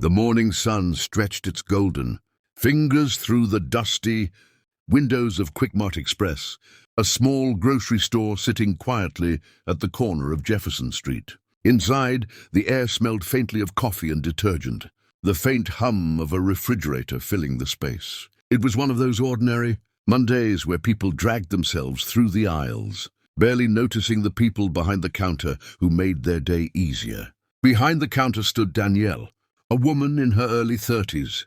The morning sun stretched its golden fingers through the dusty windows of Quickmart Express, a small grocery store sitting quietly at the corner of Jefferson Street. Inside, the air smelled faintly of coffee and detergent, the faint hum of a refrigerator filling the space. It was one of those ordinary Mondays where people dragged themselves through the aisles, barely noticing the people behind the counter who made their day easier. Behind the counter stood Danielle, a woman in her early 30s,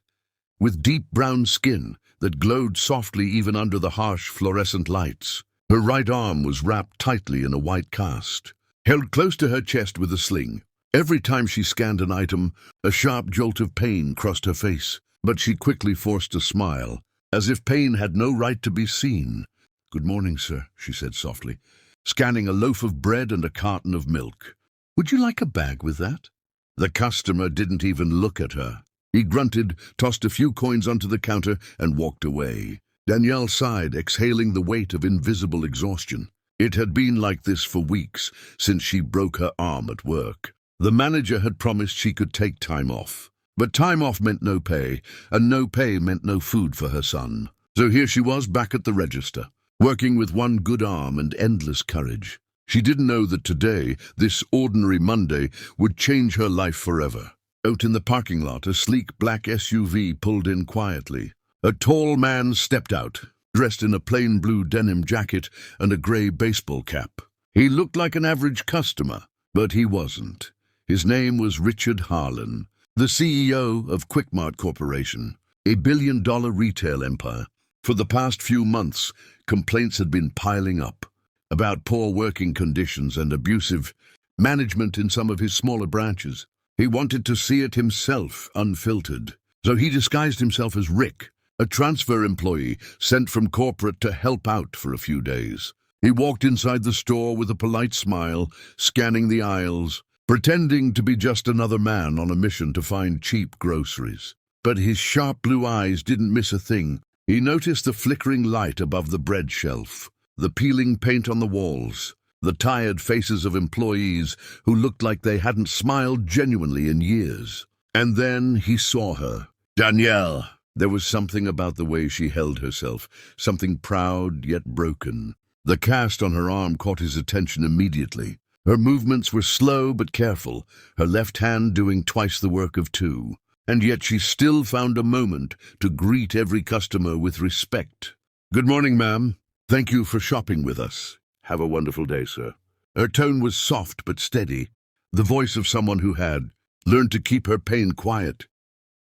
with deep brown skin that glowed softly even under the harsh fluorescent lights. Her right arm was wrapped tightly in a white cast, held close to her chest with a sling. Every time she scanned an item, a sharp jolt of pain crossed her face, but she quickly forced a smile, as if pain had no right to be seen. "Good morning, sir," she said softly, scanning a loaf of bread and a carton of milk. "Would you like a bag with that?" The customer didn't even look at her. He grunted, tossed a few coins onto the counter, and walked away. Danielle sighed, exhaling the weight of invisible exhaustion. It had been like this for weeks, since she broke her arm at work. The manager had promised she could take time off. But time off meant no pay, and no pay meant no food for her son. So here she was back at the register, working with one good arm and endless courage. She didn't know that today, this ordinary Monday, would change her life forever. Out in the parking lot, a sleek black SUV pulled in quietly. A tall man stepped out, dressed in a plain blue denim jacket and a grey baseball cap. He looked like an average customer, but he wasn't. His name was Richard Harlan, the CEO of Quickmart Corporation, a billion-dollar retail empire. For the past few months, complaints had been piling up about poor working conditions and abusive management in some of his smaller branches. He wanted to see it himself, unfiltered. So he disguised himself as Rick, a transfer employee sent from corporate to help out for a few days. He walked inside the store with a polite smile, scanning the aisles, pretending to be just another man on a mission to find cheap groceries. But his sharp blue eyes didn't miss a thing. He noticed the flickering light above the bread shelf, the peeling paint on the walls, the tired faces of employees who looked like they hadn't smiled genuinely in years. And then he saw her. Danielle. There was something about the way she held herself, something proud yet broken. The cast on her arm caught his attention immediately. Her movements were slow but careful, her left hand doing twice the work of two. And yet she still found a moment to greet every customer with respect. "Good morning, ma'am. Thank you for shopping with us. Have a wonderful day, sir." Her tone was soft but steady, the voice of someone who had learned to keep her pain quiet.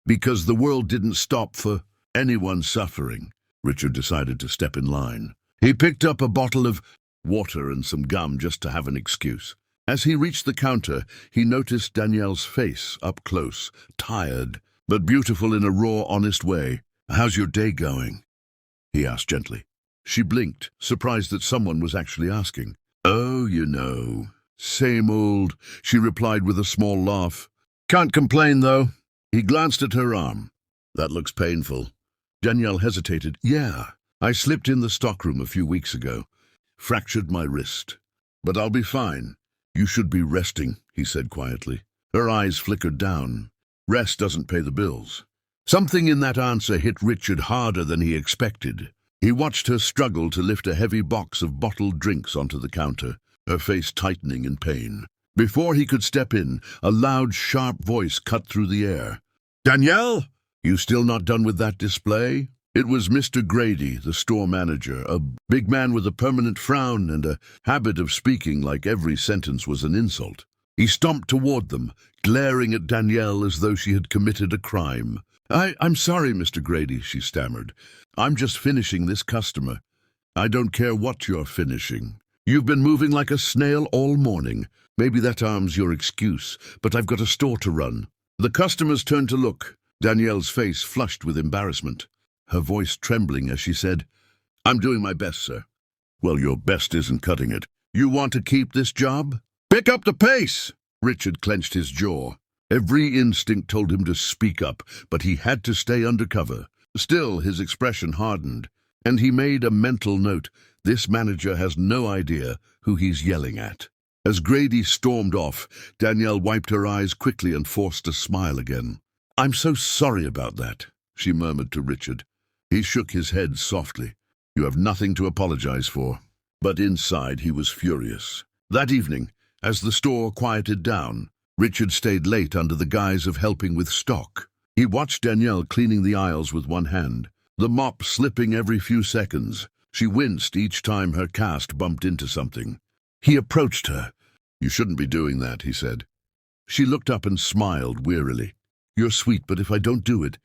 Because the world didn't stop for anyone suffering, Richard decided to step in line. He picked up a bottle of water and some gum just to have an excuse. As he reached the counter, he noticed Danielle's face up close, tired, but beautiful in a raw, honest way. "How's your day going?" he asked gently. She blinked, surprised that someone was actually asking. "Oh, same old," she replied with a small laugh. "Can't complain, though." He glanced at her arm. "That looks painful." Danielle hesitated. "Yeah, I slipped in the stockroom a few weeks ago. Fractured my wrist. But I'll be fine." "You should be resting," he said quietly. Her eyes flickered down. "Rest doesn't pay the bills." Something in that answer hit Richard harder than he expected. He watched her struggle to lift a heavy box of bottled drinks onto the counter, her face tightening in pain. Before he could step in, a loud, sharp voice cut through the air. "Danielle, you still not done with that display?" It was Mr. Grady, the store manager, a big man with a permanent frown and a habit of speaking like every sentence was an insult. He stomped toward them, glaring at Danielle as though she had committed a crime. I'm sorry, Mr. Grady," she stammered. "I'm just finishing this customer." "I don't care what you're finishing. You've been moving like a snail all morning. Maybe that arm's your excuse, but I've got a store to run." The customers turned to look, Danielle's face flushed with embarrassment, her voice trembling as she said, "I'm doing my best, sir." "Well, your best isn't cutting it. You want to keep this job?" "Pick up the pace!" Richard clenched his jaw. Every instinct told him to speak up, but he had to stay undercover. Still, his expression hardened, and he made a mental note. This manager has no idea who he's yelling at. As Grady stormed off, Danielle wiped her eyes quickly and forced a smile again. "I'm so sorry about that," she murmured to Richard. He shook his head softly. "You have nothing to apologize for." But inside he was furious. That evening, as the store quieted down, Richard stayed late under the guise of helping with stock. He watched Danielle cleaning the aisles with one hand, the mop slipping every few seconds. She winced each time her cast bumped into something. He approached her. "You shouldn't be doing that," he said. She looked up and smiled wearily. "You're sweet, but if I don't do it,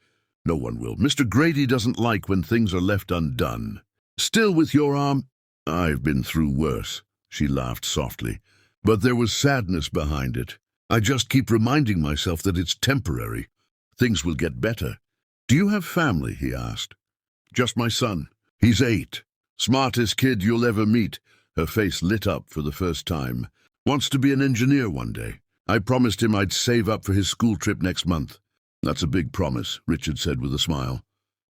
no one will. Mr. Grady doesn't like when things are left undone. Still with your arm?" "I've been through worse," she laughed softly. But there was sadness behind it. "I just keep reminding myself that it's temporary. Things will get better." "Do you have family?" he asked. "Just my son. He's 8. Smartest kid you'll ever meet." Her face lit up for the first time. "Wants to be an engineer one day. I promised him I'd save up for his school trip next month." "That's a big promise," Richard said with a smile.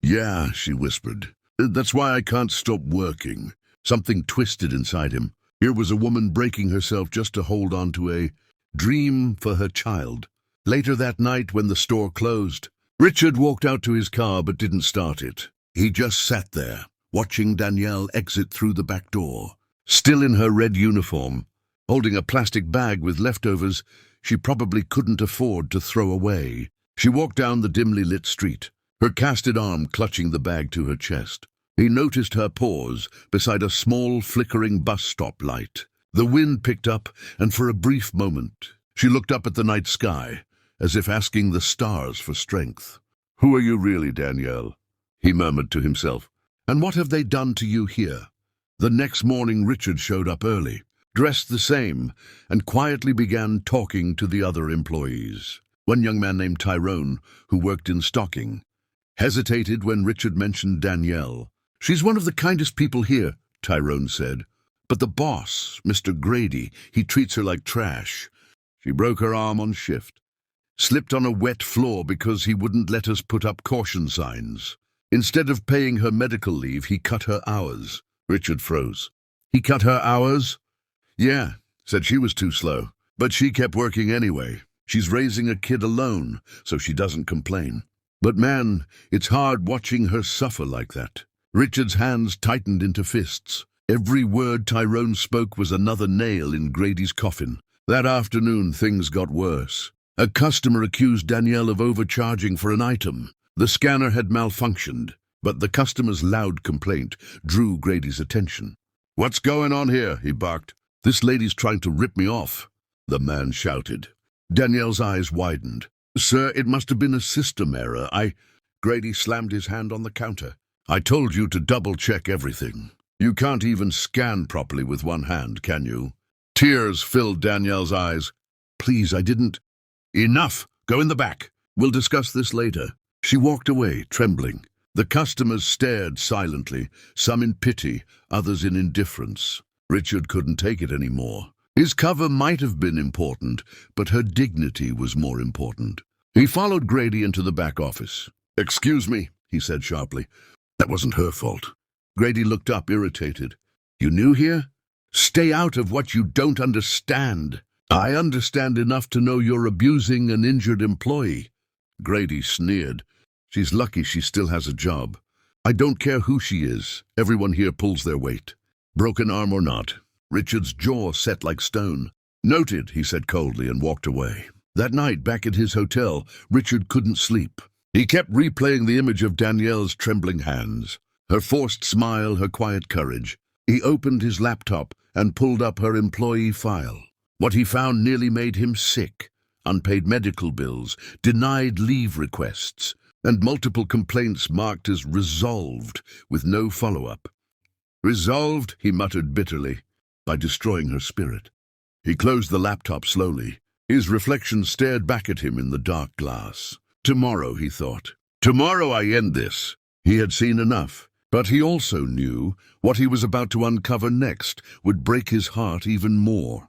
"Yeah," she whispered. "That's why I can't stop working." Something twisted inside him. Here was a woman breaking herself just to hold on to a dream for her child. Later that night, when the store closed, Richard walked out to his car but didn't start it. He just sat there, watching Danielle exit through the back door, still in her red uniform, holding a plastic bag with leftovers she probably couldn't afford to throw away. She walked down the dimly lit street, her casted arm clutching the bag to her chest. He noticed her pause beside a small, flickering bus stop light. The wind picked up, and for a brief moment, she looked up at the night sky, as if asking the stars for strength. "Who are you really, Danielle?" he murmured to himself. "And what have they done to you here?" The next morning, Richard showed up early, dressed the same, and quietly began talking to the other employees. One young man named Tyrone, who worked in stocking, hesitated when Richard mentioned Danielle. "She's one of the kindest people here," Tyrone said. "But the boss, Mr. Grady, he treats her like trash. She broke her arm on shift, slipped on a wet floor because he wouldn't let us put up caution signs. Instead of paying her medical leave, he cut her hours." Richard froze. "He cut her hours?" "Yeah, said she was too slow. But she kept working anyway. She's raising a kid alone, so she doesn't complain. But man, it's hard watching her suffer like that." Richard's hands tightened into fists. Every word Tyrone spoke was another nail in Grady's coffin. That afternoon, things got worse. A customer accused Danielle of overcharging for an item. The scanner had malfunctioned, but the customer's loud complaint drew Grady's attention. "What's going on here?" he barked. "This lady's trying to rip me off," the man shouted. Danielle's eyes widened. "Sir, it must have been a system error. Grady slammed his hand on the counter. "I told you to double-check everything. You can't even scan properly with one hand, can you?" Tears filled Danielle's eyes. "Please, I didn't." "Enough! Go in the back. We'll discuss this later." She walked away, trembling. The customers stared silently, some in pity, others in indifference. Richard couldn't take it anymore. His cover might have been important, but her dignity was more important. He followed Grady into the back office. "Excuse me," he said sharply. "That wasn't her fault." Grady looked up, irritated. "You new here? Stay out of what you don't understand." "I understand enough to know you're abusing an injured employee." Grady sneered. "She's lucky she still has a job. I don't care who she is. Everyone here pulls their weight. Broken arm or not." Richard's jaw set like stone. "Noted," he said coldly and walked away. That night, back at his hotel, Richard couldn't sleep. He kept replaying the image of Danielle's trembling hands, her forced smile, her quiet courage. He opened his laptop and pulled up her employee file. What he found nearly made him sick. Unpaid medical bills, denied leave requests, and multiple complaints marked as resolved with no follow-up. "Resolved," he muttered bitterly, by destroying her spirit. He closed the laptop slowly. His reflection stared back at him in the dark glass. Tomorrow, he thought. Tomorrow I end this. He had seen enough, but he also knew what he was about to uncover next would break his heart even more.